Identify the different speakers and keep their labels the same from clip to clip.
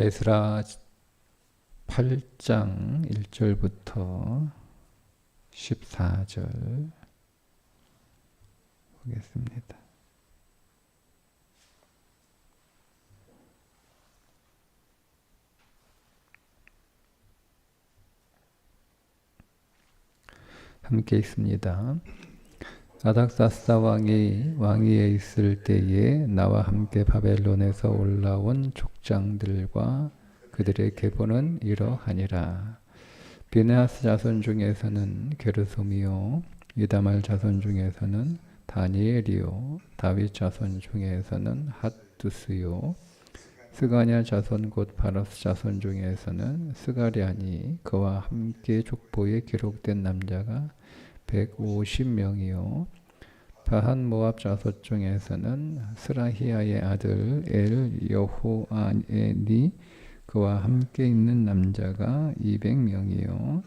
Speaker 1: 에스라 8장 1절부터 14절 보겠습니다. 함께 있습니다. 아닥사스다 왕이 왕위에 있을 때에 나와 함께 바벨론에서 올라온 족장들과 그들의 계보는 이러하니라. 비느하스 자손 중에서는 게르솜이요, 이다말 자손 중에서는 다니엘이요, 다윗 자손 중에서는 핫두스요, 스가랴 자손 곧 바로스 자손 중에서는 스가랴니 그와 함께 족보에 기록된 남자가 150명이요 바한 모압 자손 중에서는 스라히야의 아들 엘 여호아니 그와 함께 있는 남자가 200명이요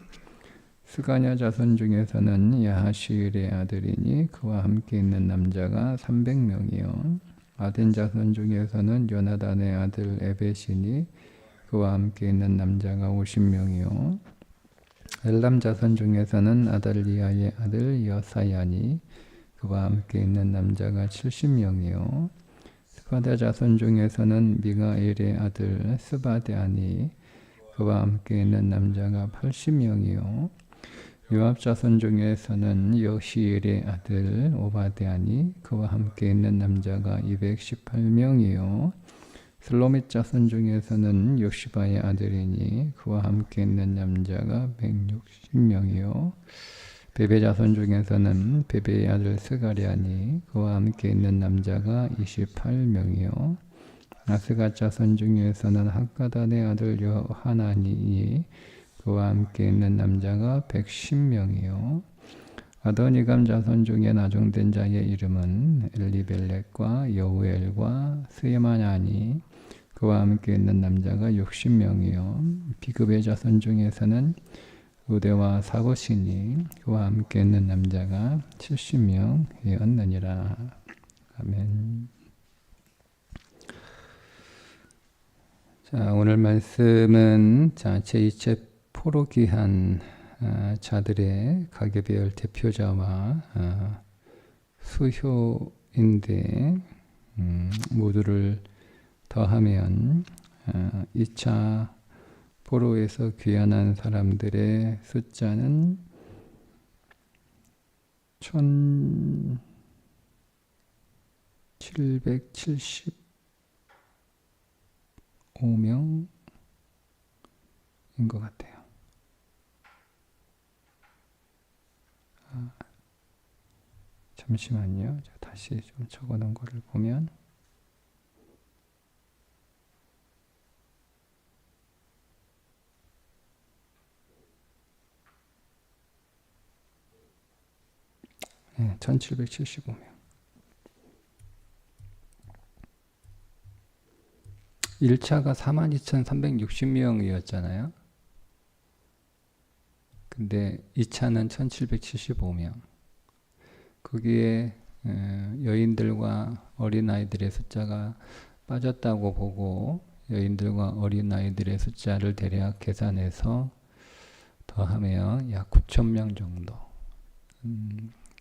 Speaker 1: 스가랴 자손 중에서는 야하시엘의 아들이니 그와 함께 있는 남자가 300명이요 아덴 자손 중에서는 요나단의 아들 에벳이니 그와 함께 있는 남자가 50명이요 엘람 자손 중에서는 아달리아의 아들 여사야니 그와 함께 있는 남자가 70명이요 스바다 자손 중에서는 미가엘의 아들 스바데아니 그와 함께 있는 남자가 80명이요 요압 자손 중에서는 여시엘의 아들 오바데아니 그와 함께 있는 남자가 218명이요 슬로밋 자손 중에서는 요시바의 아들이니 그와 함께 있는 남자가 160명이요 베베 자손 중에서는 베베의 아들 스가랴니 그와 함께 있는 남자가 28명이요 아스갓 자손 중에서는 학가단의 아들 여하나니 그와 함께 있는 남자가 110명이요 아도니감 자손 중에 나중된 자의 이름은 엘리벨렉과 여우엘과 스에마냐니 그와 함께 있는 남자가 60명이요 비급의 자손 중에서는 우대와 사고시니 그와 함께 있는 남자가 70명이었느니라. 아멘. 자, 오늘 말씀은 제2체 포로기한 자들의 가계배열 대표자와 수효인데 모두를 더하면 2차 포로에서 귀환한 사람들의 숫자는 1775명인 것 같아요. 잠시만요. 제가 다시 좀 적어놓은 거를 보면 네, 1775명. 1차가 42,360명이었잖아요. 근데 2차는 1775명. 거기에 여인들과 어린아이들의 숫자가 빠졌다고 보고 여인들과 어린아이들의 숫자를 대략 계산해서 더하면 약 9,000명 정도.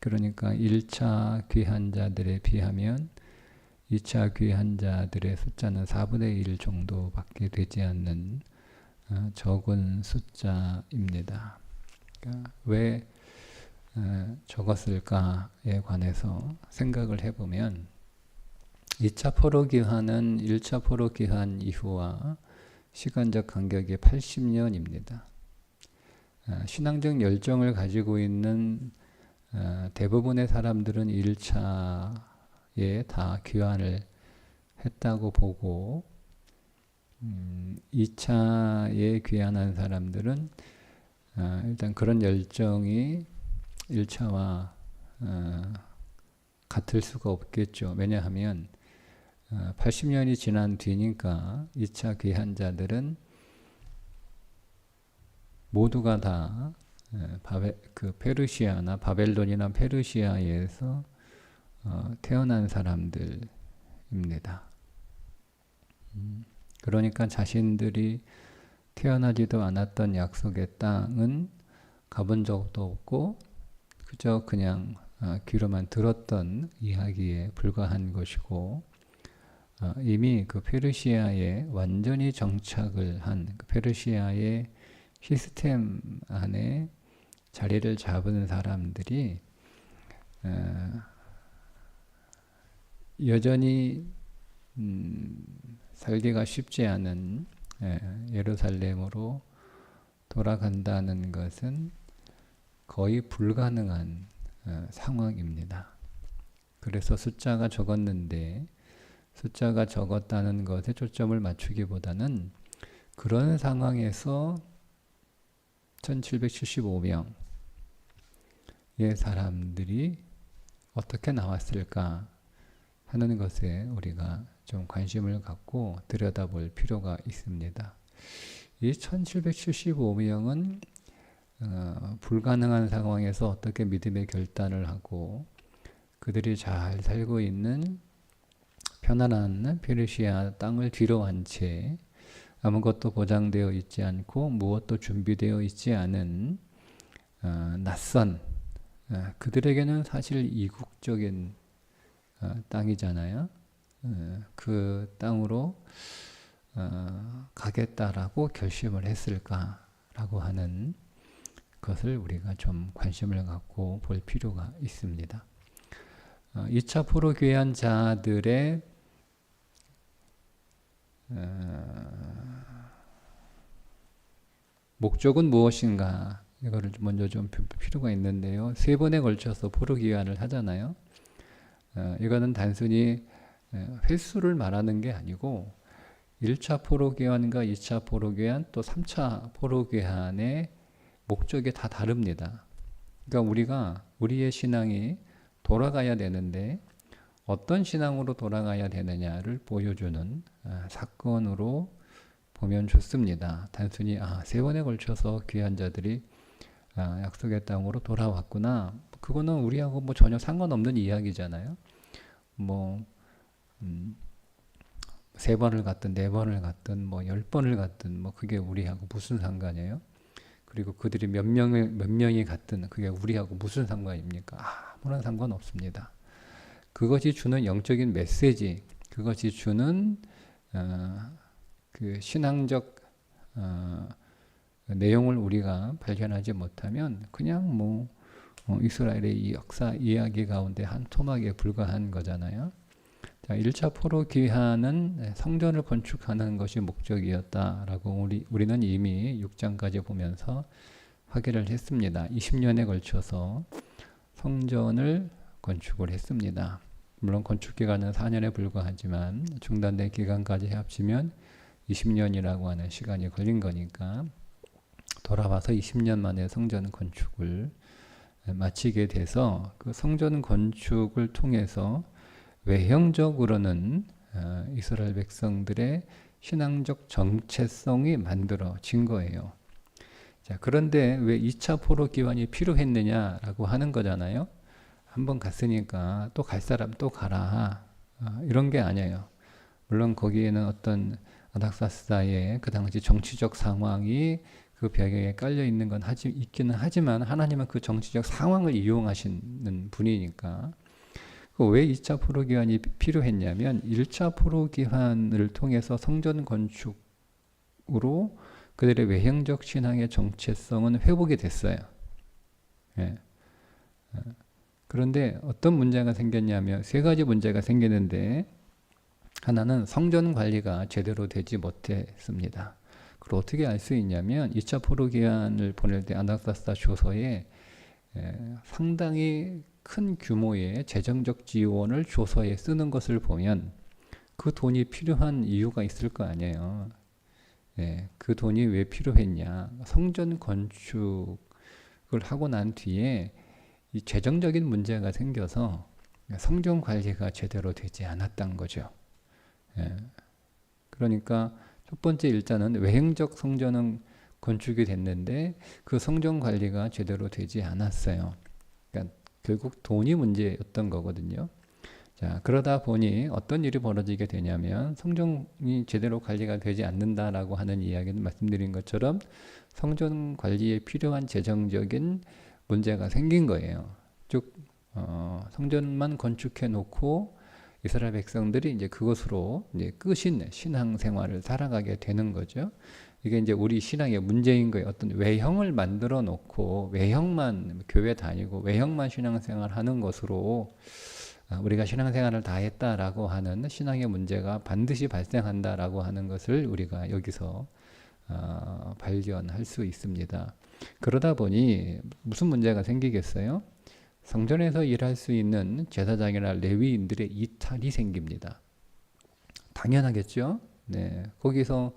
Speaker 1: 그러니까 1차 귀환자들에 비하면 2차 귀환자들의 숫자는 4분의 1 정도밖에 되지 않는 적은 숫자입니다. 그러니까 왜 적었을까에 관해서 생각을 해보면 2차 포로 귀환은 1차 포로 귀환 이후와 시간적 간격이 80년입니다. 신앙적 열정을 가지고 있는 대부분의 사람들은 1차에 다 귀환을 했다고 보고 2차에 귀환한 사람들은 일단 그런 열정이 1차와 같을 수가 없겠죠. 왜냐하면 80년이 지난 뒤니까 2차 귀환자들은 모두가 다 페르시아나 바벨론이나 페르시아에서 태어난 사람들입니다. 그러니까 자신들이 태어나지도 않았던 약속의 땅은 가본 적도 없고 그저 그냥 귀로만 들었던 이야기에 불과한 것이고, 이미 그 페르시아에 완전히 정착을 한 그 페르시아의 시스템 안에 자리를 잡은 사람들이 여전히 살기가 쉽지 않은 예루살렘으로 돌아간다는 것은 거의 불가능한 상황입니다. 그래서 숫자가 적었는데 숫자가 적었다는 것에 초점을 맞추기보다는 그런 상황에서 1775명의 사람들이 어떻게 나왔을까 하는 것에 우리가 좀 관심을 갖고 들여다볼 필요가 있습니다. 이 1775명은 불가능한 상황에서 어떻게 믿음의 결단을 하고 그들이 잘 살고 있는 편안한 페르시아 땅을 뒤로 한 채 아무것도 보장되어 있지 않고 무엇도 준비되어 있지 않은 낯선, 그들에게는 사실 이국적인 땅이잖아요. 그 땅으로 가겠다라고 결심을 했을까라고 하는 것을 우리가 좀 관심을 갖고 볼 필요가 있습니다. 2차 포로 귀환 자들의 목적은 무엇인가, 이거를 먼저 좀 볼 필요가 있는데요. 3번에 걸쳐서 포로 귀환을 하잖아요. 이거는 단순히 횟수를 말하는 게 아니고 1차 포로 귀환과 2차 포로 귀환 또 3차 포로 귀환의 목적이 다 다릅니다. 그러니까 우리의 신앙이 돌아가야 되는데 어떤 신앙으로 돌아가야 되느냐를 보여주는 사건으로 보면 좋습니다. 단순히 3번에 걸쳐서 귀한 자들이 약속의 땅으로 돌아왔구나. 그거는 우리하고 뭐 전혀 상관없는 이야기잖아요. 3번을 갔든 4번을 갔든 10번을 갔든 그게 우리하고 무슨 상관이에요? 그리고 그들이 몇 명이 갔든 그게 우리하고 무슨 상관입니까? 아무런 상관없습니다. 그것이 주는 영적인 메시지, 그것이 주는 그 신앙적 내용을 우리가 발견하지 못하면 그냥 이스라엘의 이 역사 이야기 가운데 한 토막에 불과한 거잖아요. 자, 1차 포로 귀환은 성전을 건축하는 것이 목적이었다라고 우리는 이미 6장까지 보면서 확인을 했습니다. 20년에 걸쳐서 성전을 건축을 했습니다. 물론 건축 기간은 4년에 불과하지만 중단된 기간까지 합치면 20년이라고 하는 시간이 걸린 거니까 돌아와서 20년 만에 성전 건축을 마치게 돼서 그 성전 건축을 통해서 외형적으로는 이스라엘 백성들의 신앙적 정체성이 만들어진 거예요. 자, 그런데 왜 2차 포로 기환이 필요했느냐라고 하는 거잖아요. 한번 갔으니까 또 갈 사람 또 가라. 이런 게 아니에요. 물론 거기에는 어떤 아닥사스다의 그 당시 정치적 상황이 그 벽에 깔려 있는 건 있기는 하지만 하나님은 그 정치적 상황을 이용하시는 분이니까. 왜 2차 포로 기환이 필요했냐면 1차 포로 기환을 통해서 성전 건축으로 그들의 외형적 신앙의 정체성은 회복이 됐어요. 예. 그런데 어떤 문제가 생겼냐면 3가지 문제가 생기는데, 하나는 성전 관리가 제대로 되지 못했습니다. 그걸 어떻게 알 수 있냐면 2차 포로 기환을 보낼 때 아닥사스다 조서에 상당히 큰 규모의 재정적 지원을 조서에 쓰는 것을 보면 그 돈이 필요한 이유가 있을 거 아니에요. 그 돈이 왜 필요했냐. 성전 건축을 하고 난 뒤에 이 재정적인 문제가 생겨서 성전 관리가 제대로 되지 않았던 거죠. 그러니까 첫 번째 일자는 외형적 성전은 건축이 됐는데 그 성전 관리가 제대로 되지 않았어요. 그러니까 결국 돈이 문제였던 거거든요. 자, 자, 그러다 보니 어떤 일이 벌어지게 되냐면 성전이 제대로 관리가 되지 않는다라고 하는 이야기는 말씀드린 것처럼 성전 관리에 필요한 재정적인 문제가 생긴 거예요. 즉 성전만 건축해 놓고 이스라엘 백성들이 이제 그것으로 이제 끝인 신앙 생활을 살아가게 되는 거죠. 이게 이제 우리 신앙의 문제인 거예요. 어떤 외형을 만들어 놓고 외형만 교회 다니고 외형만 신앙생활 하는 것으로 우리가 신앙생활을 다 했다라고 하는 신앙의 문제가 반드시 발생한다라고 하는 것을 우리가 여기서 발견할 수 있습니다. 그러다 보니 무슨 문제가 생기겠어요? 성전에서 일할 수 있는 제사장이나 레위인들의 이탈이 생깁니다. 당연하겠죠? 네, 거기서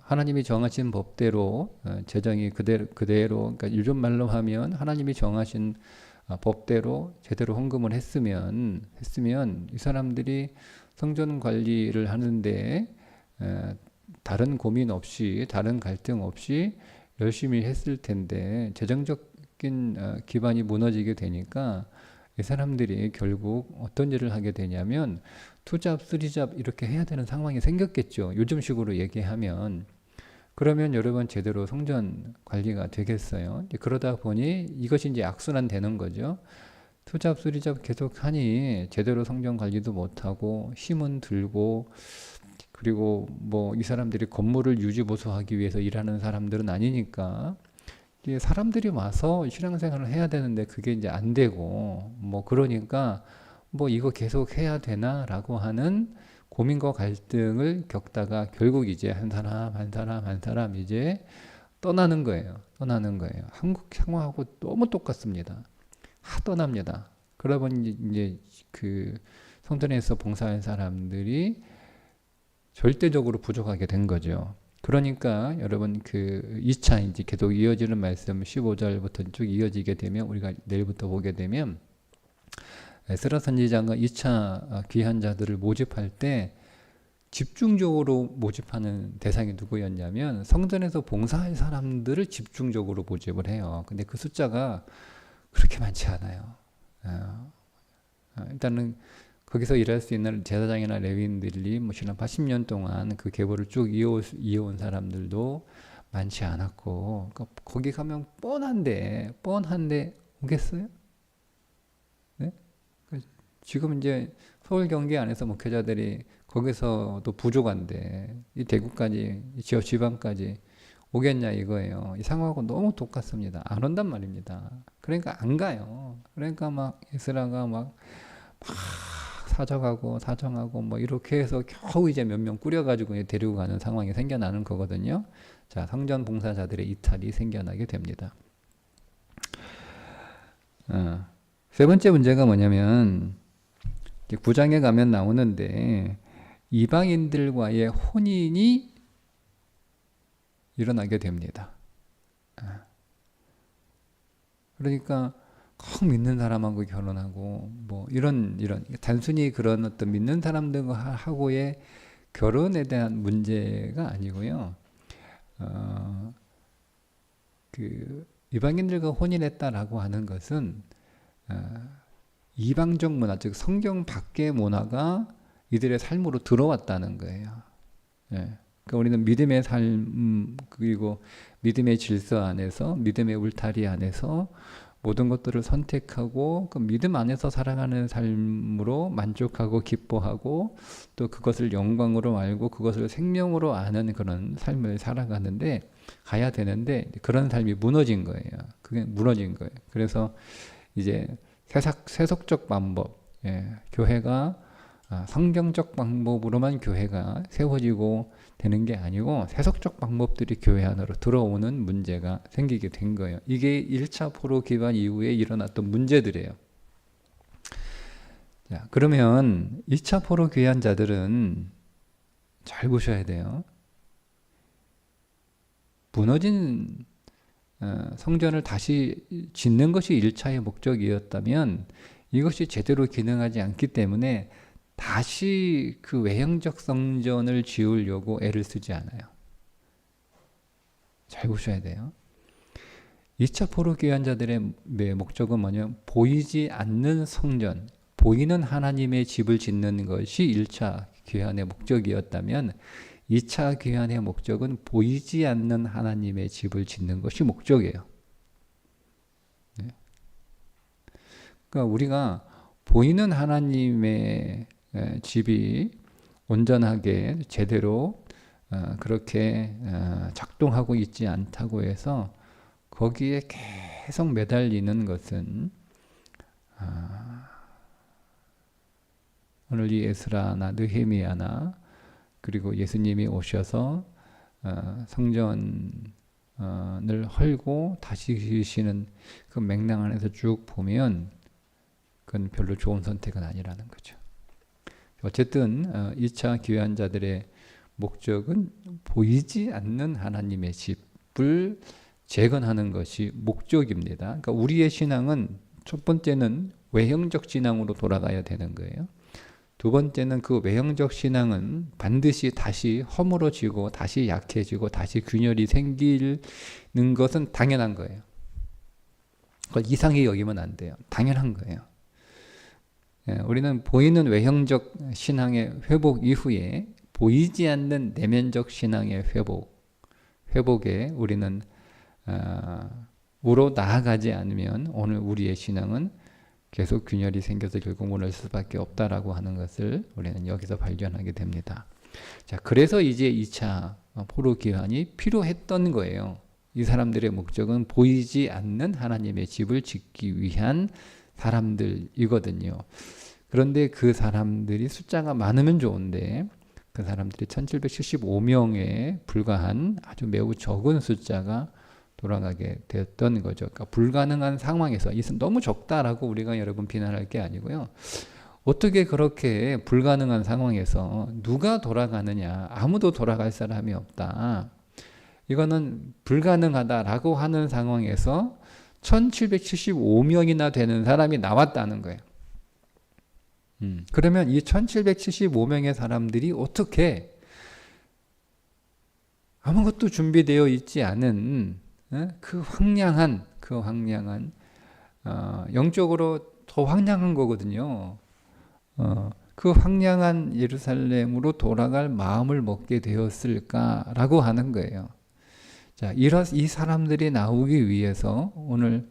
Speaker 1: 하나님이 정하신 법대로 재정이 그대로 그러니까 요즘 말로 하면 하나님이 정하신 법대로 제대로 헌금을 했으면 이 사람들이 성전 관리를 하는데 다른 고민 없이 다른 갈등 없이 열심히 했을 텐데 재정적인 기반이 무너지게 되니까 이 사람들이 결국 어떤 일을 하게 되냐면 투잡, 쓰리잡 이렇게 해야 되는 상황이 생겼겠죠. 요즘식으로 얘기하면. 그러면 여러분 제대로 성전 관리가 되겠어요? 그러다 보니 이것이 이제 악순환 되는 거죠. 투잡, 쓰리잡 계속 하니 제대로 성전 관리도 못하고 힘은 들고 그리고 뭐 이 사람들이 건물을 유지보수하기 위해서 일하는 사람들은 아니니까 사람들이 와서 신앙생활을 해야 되는데 그게 이제 안 되고 뭐 그러니까 뭐 이거 계속 해야 되나라고 하는 고민과 갈등을 겪다가 결국 이제 한 사람 이제 떠나는 거예요. 한국 상황하고 너무 똑같습니다. 떠납니다. 그러면 이제 그 성전에서 봉사한 사람들이 절대적으로 부족하게 된 거죠. 그러니까 여러분 그 2차 이제 계속 이어지는 말씀 15절부터 쭉 이어지게 되면 우리가 내일부터 보게 되면 에스라 선지자가 2차 귀한 자들을 모집할 때 집중적으로 모집하는 대상이 누구였냐면 성전에서 봉사할 사람들을 집중적으로 모집을 해요. 근데 그 숫자가 그렇게 많지 않아요. 일단은 거기서 일할 수 있는 제사장이나 레위인들이 뭐 지난 80년 동안 그 계보를 쭉 이어온 사람들도 많지 않았고 그러니까 거기 가면 뻔한데 오겠어요? 네? 지금 이제 서울 경기 안에서 목회자들이 거기서도 부족한데 이 대구까지 이 지역 지방까지 오겠냐 이거예요. 이 상황하고 너무 똑같습니다. 안 온단 말입니다. 그러니까 안 가요. 그러니까 막 에스라가 막 사정하고 뭐 이렇게 해서 겨우 이제 몇 명 꾸려가지고 데리고 가는 상황이 생겨나는 거거든요. 자, 성전 봉사자들의 이탈이 생겨나게 됩니다. 세 번째 문제가 뭐냐면 9장에 가면 나오는데 이방인들과의 혼인이 일어나게 됩니다. 그러니까 꼭 믿는 사람하고 결혼하고 뭐 이런 단순히 그런 어떤 믿는 사람들하고의 결혼에 대한 문제가 아니고요. 그 이방인들과 혼인했다라고 하는 것은 이방적 문화, 즉 성경 밖의 문화가 이들의 삶으로 들어왔다는 거예요. 예. 그러니까 우리는 믿음의 삶 그리고 믿음의 질서 안에서 믿음의 울타리 안에서 모든 것들을 선택하고 그 믿음 안에서 살아가는 삶으로 만족하고 기뻐하고 또 그것을 영광으로 알고 그것을 생명으로 아는 그런 삶을 살아가는데 가야 되는데 그런 삶이 무너진 거예요. 그게 무너진 거예요. 그래서 이제 세속적 방법, 교회가 성경적 방법으로만 교회가 세워지고 되는 게 아니고 세속적 방법들이 교회 안으로 들어오는 문제가 생기게 된 거예요. 이게 1차 포로 기반 이후에 일어났던 문제들이에요. 자, 그러면 2차 포로 귀한 자들은 잘 보셔야 돼요. 무너진 성전을 다시 짓는 것이 1차의 목적이었다면 이것이 제대로 기능하지 않기 때문에 다시 그 외형적 성전을 지으려고 애를 쓰지 않아요. 잘 보셔야 돼요. 2차 포로 귀한 자들의 목적은 뭐냐면 보이지 않는 성전, 보이는 하나님의 집을 짓는 것이 1차 귀환의 목적이었다면 2차 귀환의 목적은 보이지 않는 하나님의 집을 짓는 것이 목적이에요. 네. 그러니까 우리가 보이는 하나님의 집이 온전하게 제대로 그렇게 작동하고 있지 않다고 해서 거기에 계속 매달리는 것은 오늘 이 에스라나 느헤미야나 그리고 예수님이 오셔서 성전을 헐고 다시 지으시는 그 맥락 안에서 쭉 보면 그건 별로 좋은 선택은 아니라는 거죠. 어쨌든 2차 귀환자들의 목적은 보이지 않는 하나님의 집을 재건하는 것이 목적입니다. 그러니까 우리의 신앙은 첫 번째는 외형적 신앙으로 돌아가야 되는 거예요. 두 번째는 그 외형적 신앙은 반드시 다시 허물어지고 다시 약해지고 다시 균열이 생기는 것은 당연한 거예요. 그걸 이상히 여기면 안 돼요. 당연한 거예요. 우리는 보이는 외형적 신앙의 회복 이후에 보이지 않는 내면적 신앙의 회복에 우리는 우로 나아가지 않으면 오늘 우리의 신앙은 계속 균열이 생겨서 결국 무너질 수밖에 없다라고 하는 것을 우리는 여기서 발견하게 됩니다. 자, 그래서 이제 2차 포로 귀환이 필요했던 거예요. 이 사람들의 목적은 보이지 않는 하나님의 집을 짓기 위한 사람들이거든요. 그런데 그 사람들이 숫자가 많으면 좋은데 그 사람들이 1775명에 불과한 아주 매우 적은 숫자가 돌아가게 됐던 거죠. 그러니까 불가능한 상황에서 너무 적다라고 우리가 여러분 비난할 게 아니고요. 어떻게 그렇게 불가능한 상황에서 누가 돌아가느냐, 아무도 돌아갈 사람이 없다. 이거는 불가능하다라고 하는 상황에서 1775명이나 되는 사람이 나왔다는 거예요. 그러면 이 1775명의 사람들이 어떻게 아무것도 준비되어 있지 않은 그 황량한 영적으로 더 황량한 거거든요. 그 황량한 예루살렘으로 돌아갈 마음을 먹게 되었을까라고 하는 거예요. 자, 이 사람들이 나오기 위해서 오늘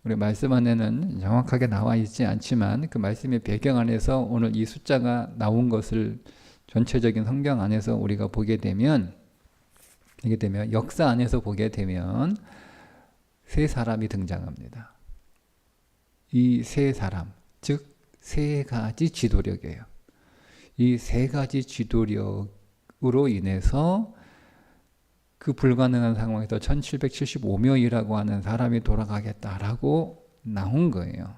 Speaker 1: 우리 말씀 안에는 정확하게 나와 있지 않지만 그 말씀의 배경 안에서 오늘 이 숫자가 나온 것을 전체적인 성경 안에서 우리가 보게 되면 역사 안에서 보게 되면 세 사람이 등장합니다. 이 세 사람, 즉 세 가지 지도력이에요. 이 세 가지 지도력으로 인해서 그 불가능한 상황에서 1775명이라고 하는 사람이 돌아가겠다라고 나온 거예요.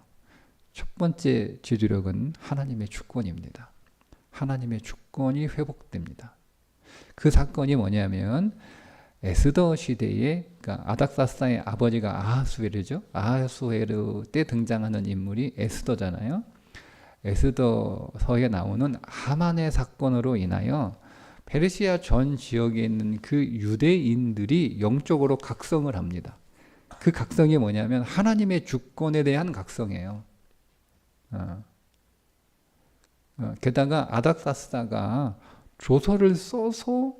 Speaker 1: 첫 번째 지도력은 하나님의 주권입니다. 하나님의 주권이 회복됩니다. 그 사건이 뭐냐면 에스더 시대에 그러니까 아닥사스다의 아버지가 아하수에르죠. 아하수에르 때 등장하는 인물이 에스더잖아요. 에스더서에 나오는 하만의 사건으로 인하여 페르시아 전 지역에 있는 그 유대인들이 영적으로 각성을 합니다. 그 각성이 뭐냐면 하나님의 주권에 대한 각성이에요. 게다가 아닥사스다가 조서를 써서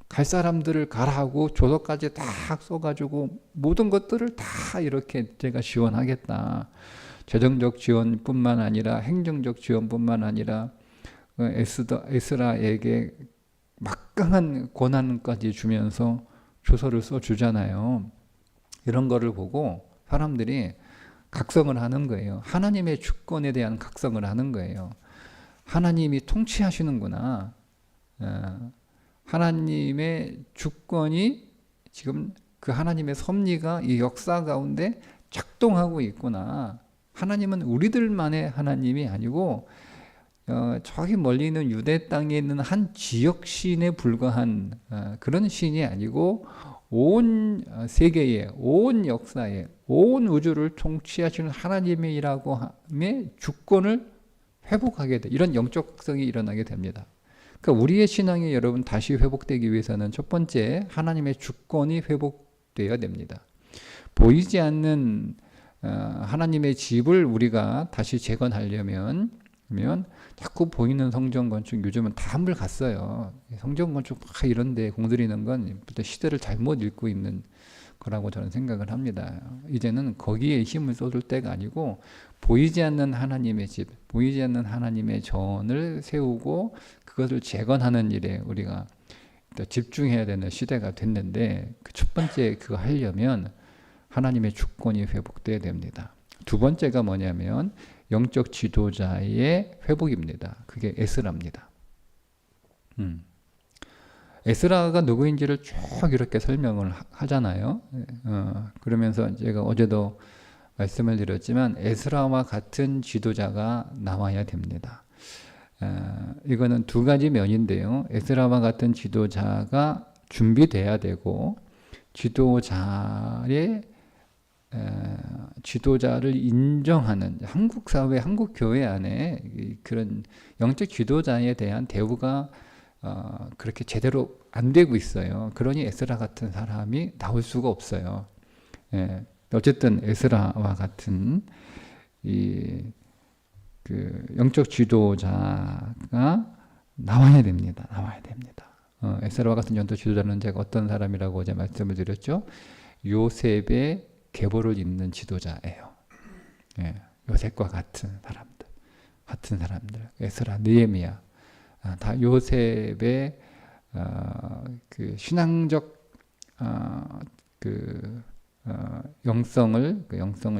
Speaker 1: 갈 사람들을 가라 하고 조서까지 다 써가지고 모든 것들을 다 이렇게 제가 지원하겠다. 재정적 지원뿐만 아니라 행정적 지원뿐만 아니라 에스라에게 막강한 권한까지 주면서 조서를 써주잖아요. 이런 거를 보고 사람들이 각성을 하는 거예요. 하나님의 주권에 대한 각성을 하는 거예요. 하나님이 통치하시는구나. 하나님의 주권이 지금 그 하나님의 섭리가 이 역사 가운데 작동하고 있구나. 하나님은 우리들만의 하나님이 아니고 저기 멀리 있는 유대 땅에 있는 한 지역 시인에 불과한 그런 시인이 아니고 온 세계에, 온 역사에, 온 우주를 통치하시는 하나님이라고 함의 주권을 회복하게 돼. 이런 영적 각성이 일어나게 됩니다. 그러니까 우리의 신앙이 여러분 다시 회복되기 위해서는 첫 번째 하나님의 주권이 회복되어야 됩니다. 보이지 않는 하나님의 집을 우리가 다시 재건하려면 자꾸 보이는 성전 건축 요즘은 다 한물 갔어요. 성전 건축 막 이런데 공들이는 건 시대를 잘못 읽고 있는 거라고 저는 생각을 합니다. 이제는 거기에 힘을 쏟을 때가 아니고 보이지 않는 하나님의 집, 보이지 않는 하나님의 전을 세우고 그것을 재건하는 일에 우리가 집중해야 되는 시대가 됐는데 그 첫 번째 그거 하려면 하나님의 주권이 회복돼야 됩니다. 두 번째가 뭐냐면 영적 지도자의 회복입니다. 그게 에스라입니다. 에스라가 누구인지를 쭉 이렇게 설명을 하잖아요. 그러면서 제가 어제도 말씀을 드렸지만 에스라와 같은 지도자가 나와야 됩니다. 이거는 두 가지 면인데요. 에스라와 같은 지도자가 준비돼야 되고 지도자를 인정하는 한국 사회, 한국 교회 안에 그런 영적 지도자에 대한 대우가 그렇게 제대로 안 되고 있어요. 그러니 에스라 같은 사람이 나올 수가 없어요. 어쨌든 에스라와 같은 그 영적 지도자가 나와야 됩니다. 나와야 됩니다. 에스라와 같은 영적 지도자는 제가 어떤 사람이라고 어제 말씀을 드렸죠. 요셉의 계보를 잇는 지도자예요. 요셉과 같은 사람들, 에스라, 느헤미야, 다 요셉의 그 신앙적 영성을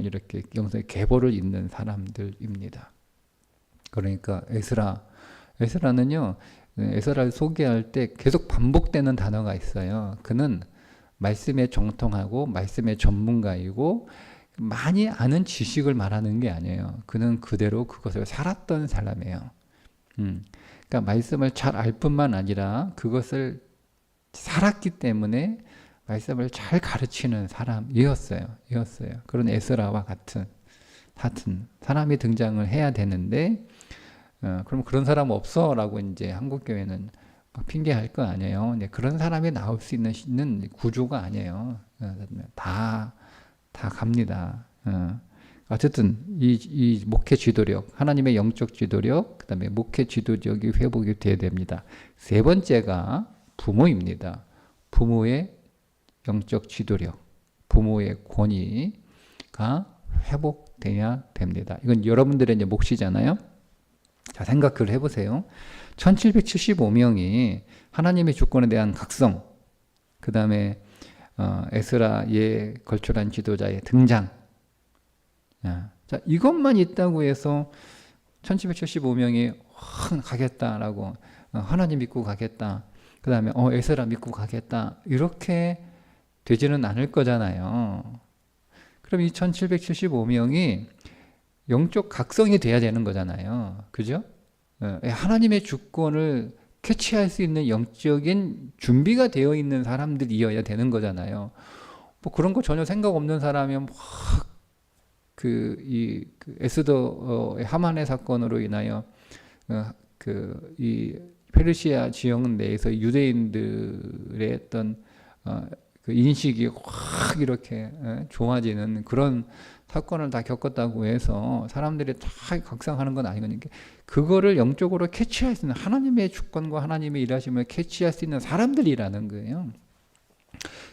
Speaker 1: 이렇게 영성의 계보를 잇는 사람들입니다. 그러니까 에스라는요, 에스라를 소개할 때 계속 반복되는 단어가 있어요. 그는 말씀에 정통하고 말씀의 전문가이고 많이 아는 지식을 말하는 게 아니에요. 그는 그대로 그것을 살았던 사람이에요. 그러니까 말씀을 잘 알 뿐만 아니라 그것을 살았기 때문에 말씀을 잘 가르치는 사람이었어요. 그런 에스라와 같은 사람이 등장을 해야 되는데 그럼 그런 사람 없어? 라고 이제 한국교회는 핑계할 거 아니에요. 근데 그런 사람이 나올 수 있는 구조가 아니에요. 다 갑니다. 어쨌든 이 목회 지도력, 하나님의 영적 지도력, 그 다음에 목회 지도력이 회복이 돼야 됩니다. 세 번째가 부모입니다. 부모의 영적 지도력, 부모의 권위가 회복돼야 됩니다. 이건 여러분들의 이제 몫이잖아요. 자, 생각을 해보세요. 1775명이 하나님의 주권에 대한 각성, 그 다음에 에스라의 걸출한 지도자의 등장. 자, 이것만 있다고 해서 1775명이 가겠다라고 하나님 믿고 가겠다. 그 다음에 에스라 믿고 가겠다. 이렇게 되지는 않을 거잖아요. 그럼 이 1775명이 영적 각성이 돼야 되는 거잖아요. 그죠? 하나님의 주권을 캐치할 수 있는 영적인 준비가 되어 있는 사람들이어야 되는 거잖아요. 뭐 그런 거 전혀 생각 없는 사람이면 에스더의 하만의 사건으로 인하여 이 페르시아 지역 내에서 유대인들의 어떤 그 인식이 확 이렇게 좋아지는 그런 사건을 다 겪었다고 해서 사람들이 다 각성하는 건 아니거든요. 그거를 영적으로 캐치할 수 있는 하나님의 주권과 하나님의 일하심을 캐치할 수 있는 사람들이라는 거예요.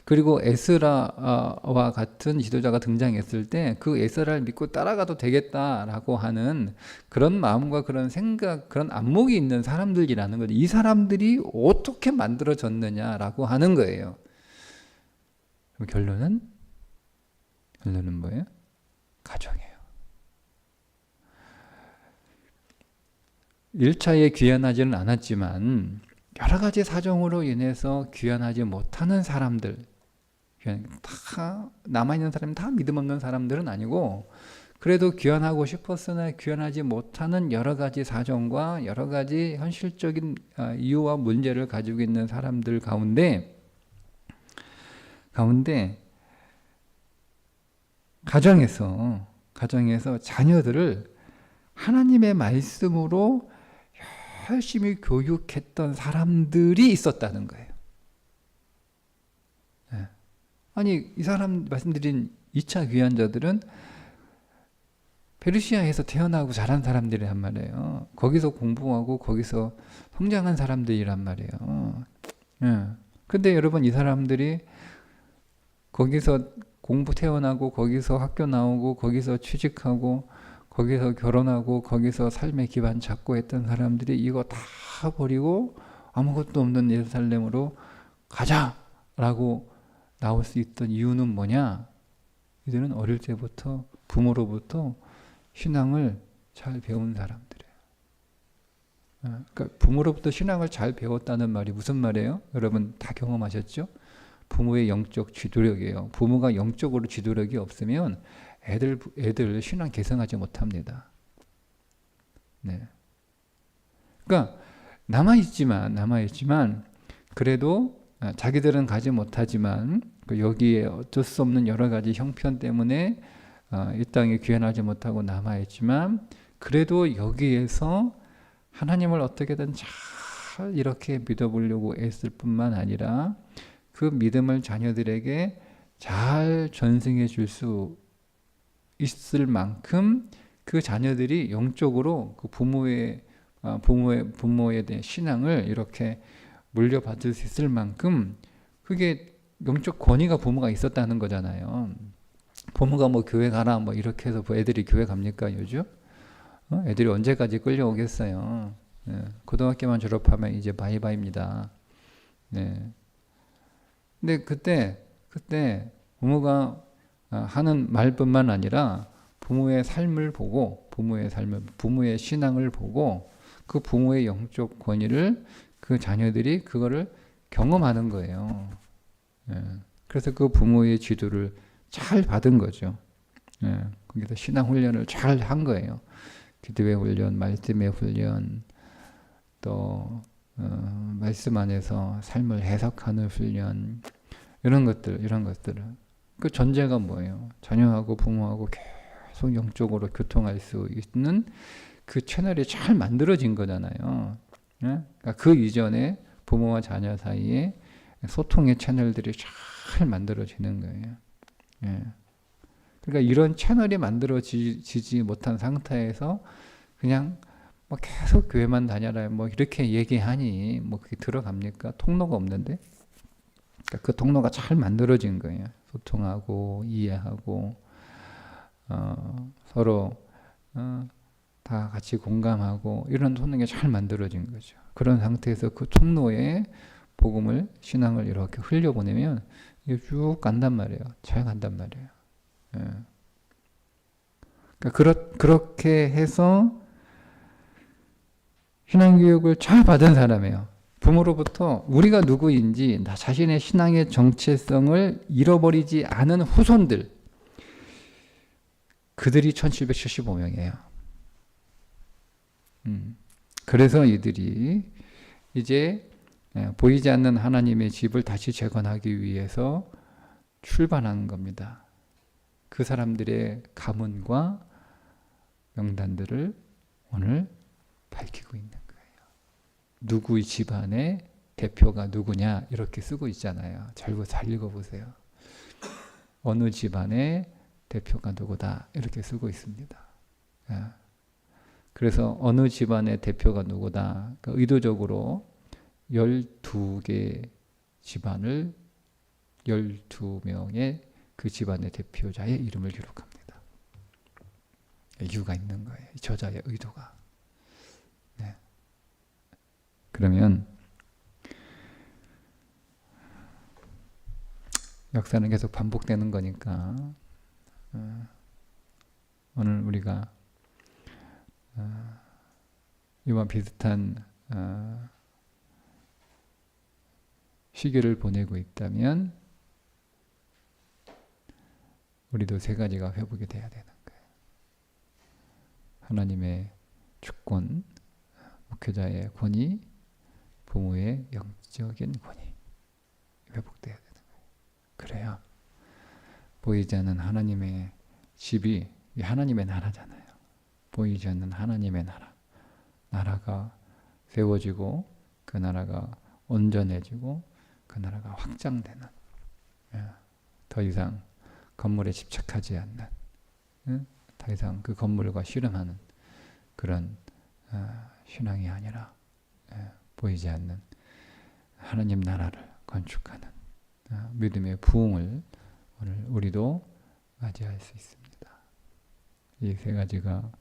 Speaker 1: 그리고 에스라와 같은 지도자가 등장했을 때 그 에스라를 믿고 따라가도 되겠다라고 하는 그런 마음과 그런 생각, 그런 안목이 있는 사람들이라는 거죠. 이 사람들이 어떻게 만들어졌느냐라고 하는 거예요. 그럼 결론은 뭐예요? 가정이에요. 1차에 귀환하지는 않았지만 여러 가지 사정으로 인해서 귀환하지 못하는 사람들, 다 남아있는 사람이 다 믿음 없는 사람들은 아니고 그래도 귀환하고 싶었으나 귀환하지 못하는 여러 가지 사정과 여러 가지 현실적인 이유와 문제를 가지고 있는 사람들 가운데 가정에서 자녀들을 하나님의 말씀으로 열심히 교육했던 사람들이 있었다는 거예요. 아니 이 사람 말씀드린 2차 귀환자들은 페르시아에서 태어나고 자란 사람들이란 말이에요. 거기서 공부하고 거기서 성장한 사람들이란 말이에요. 예. 근데 여러분 이 사람들이 거기서 태어나고 거기서 학교 나오고 거기서 취직하고 거기서 결혼하고 거기서 삶의 기반 잡고 했던 사람들이 이거 다 버리고 아무것도 없는 예루살렘으로 가자라고 나올 수 있던 이유는 뭐냐? 이들은 어릴 때부터 부모로부터 신앙을 잘 배운 사람들이에요. 그러니까 부모로부터 신앙을 잘 배웠다는 말이 무슨 말이에요? 여러분 다 경험하셨죠? 부모의 영적 지도력이에요. 부모가 영적으로 지도력이 없으면 애들 신앙 개성하지 못합니다. 네. 그러니까 남아있지만 그래도 자기들은 가지 못하지만 여기에 어쩔 수 없는 여러 가지 형편 때문에 이 땅에 귀환하지 못하고 남아있지만 그래도 여기에서 하나님을 어떻게든 잘 이렇게 믿어보려고 애쓸 뿐만 아니라 그 믿음을 자녀들에게 잘 전승해 줄 수 있을 만큼 그 자녀들이 영적으로 그 부모에 대한 신앙을 이렇게 물려받을 수 있을 만큼 그게 영적 권위가 부모가 있었다는 거잖아요. 부모가 뭐 교회 가라 뭐 이렇게 해서 애들이 교회 갑니까 요즘? 애들이 언제까지 끌려오겠어요. 네. 고등학교만 졸업하면 이제 바이바이입니다. 네. 근데 그때 부모가 하는 말뿐만 아니라 부모의 삶을 보고 부모의 신앙을 보고 그 부모의 영적 권위를 그 자녀들이 그거를 경험하는 거예요. 예. 그래서 그 부모의 지도를 잘 받은 거죠. 예. 거기서 신앙 훈련을 잘 한 거예요. 기도의 훈련, 말씀의 훈련, 또 말씀 안에서 삶을 해석하는 훈련, 이런 것들을. 그 전제가 뭐예요? 자녀하고 부모하고 계속 영적으로 교통할 수 있는 그 채널이 잘 만들어진 거잖아요. 예? 그러니까 그 이전에 부모와 자녀 사이에 소통의 채널들이 잘 만들어지는 거예요. 예. 그러니까 이런 채널이 만들어지지 못한 상태에서 그냥 뭐 계속 교회만 다녀라 뭐 이렇게 얘기하니 뭐 그게 들어갑니까? 통로가 없는데. 그러니까 그 통로가 잘 만들어진 거예요. 소통하고 이해하고 서로 다 같이 공감하고 이런 통로가 잘 만들어진 거죠. 그런 상태에서 그 통로에 복음을 신앙을 이렇게 흘려보내면 이게 쭉 간단 말이에요. 잘 간단 말이에요. 예. 그러니까 그렇게 해서 신앙교육을 잘 받은 사람이에요. 부모로부터 우리가 누구인지 나 자신의 신앙의 정체성을 잃어버리지 않은 후손들, 그들이 1775명이에요. 그래서 이들이 이제 보이지 않는 하나님의 집을 다시 재건하기 위해서 출발하는 겁니다. 그 사람들의 가문과 명단들을 오늘 밝히고 있는 거예요. 누구의 집안의 대표가 누구냐 이렇게 쓰고 있잖아요. 잘 읽어보세요. 어느 집안의 대표가 누구다 이렇게 쓰고 있습니다. 그래서 어느 집안의 대표가 누구다 그러니까 의도적으로 12개 집안을 12명의 그 집안의 대표자의 이름을 기록합니다. 이유가 있는 거예요. 저자의 의도가. 네. 그러면 역사는 계속 반복되는 거니까 오늘 우리가 이와 비슷한 시기를 보내고 있다면 우리도 세 가지가 회복이 돼야 되는 거예요. 하나님의 주권, 목회자의 권위, 부모의 영적인 권위 회복돼야 되는 거예요. 그래야 보이지 않는 하나님의 집이 하나님의 나라잖아요. 보이지 않는 하나님의 나라가 세워지고 그 나라가 온전해지고 그 나라가 확장되는 더 이상 건물에 집착하지 않는 더 이상 그 건물과 씨름하는 그런 신앙이 아니라 보이지 않는 하나님 나라를 건축하는 믿음의 부흥을 오늘 우리도 맞이할 수 있습니다. 이 세 가지가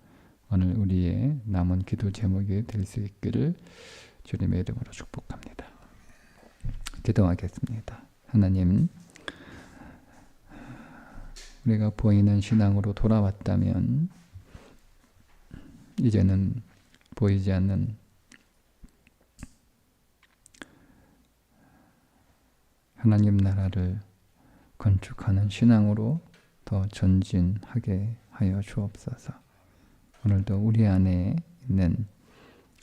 Speaker 1: 오늘 우리의 남은 기도 제목이 될 수 있기를 주님의 이름으로 축복합니다. 기도하겠습니다. 하나님, 우리가 보이는 신앙으로 돌아왔다면 이제는 보이지 않는 하나님 나라를 건축하는 신앙으로 더 전진하게 하여 주옵소서. 오늘도 우리 안에 있는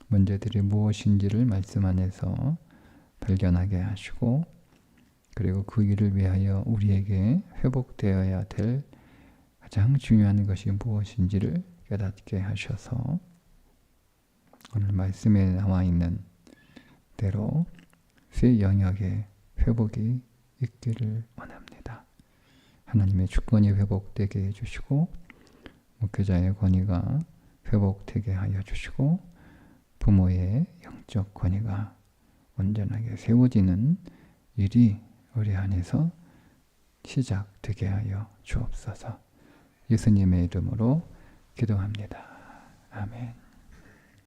Speaker 1: 문제들이 무엇인지를 말씀 안에서 발견하게 하시고, 그리고 그 일을 위하여 우리에게 회복되어야 될 가장 중요한 것이 무엇인지를 깨닫게 하셔서 오늘 말씀에 나와 있는 대로 세 영역의 회복이 있기를 원합니다. 하나님의 주권이 회복되게 해주시고, 목회자의 권위가 회복되게 하여 주시고, 부모의 영적 권위가 온전하게 세워지는 일이 우리 안에서 시작되게 하여 주옵소서. 예수님의 이름으로 기도합니다. 아멘.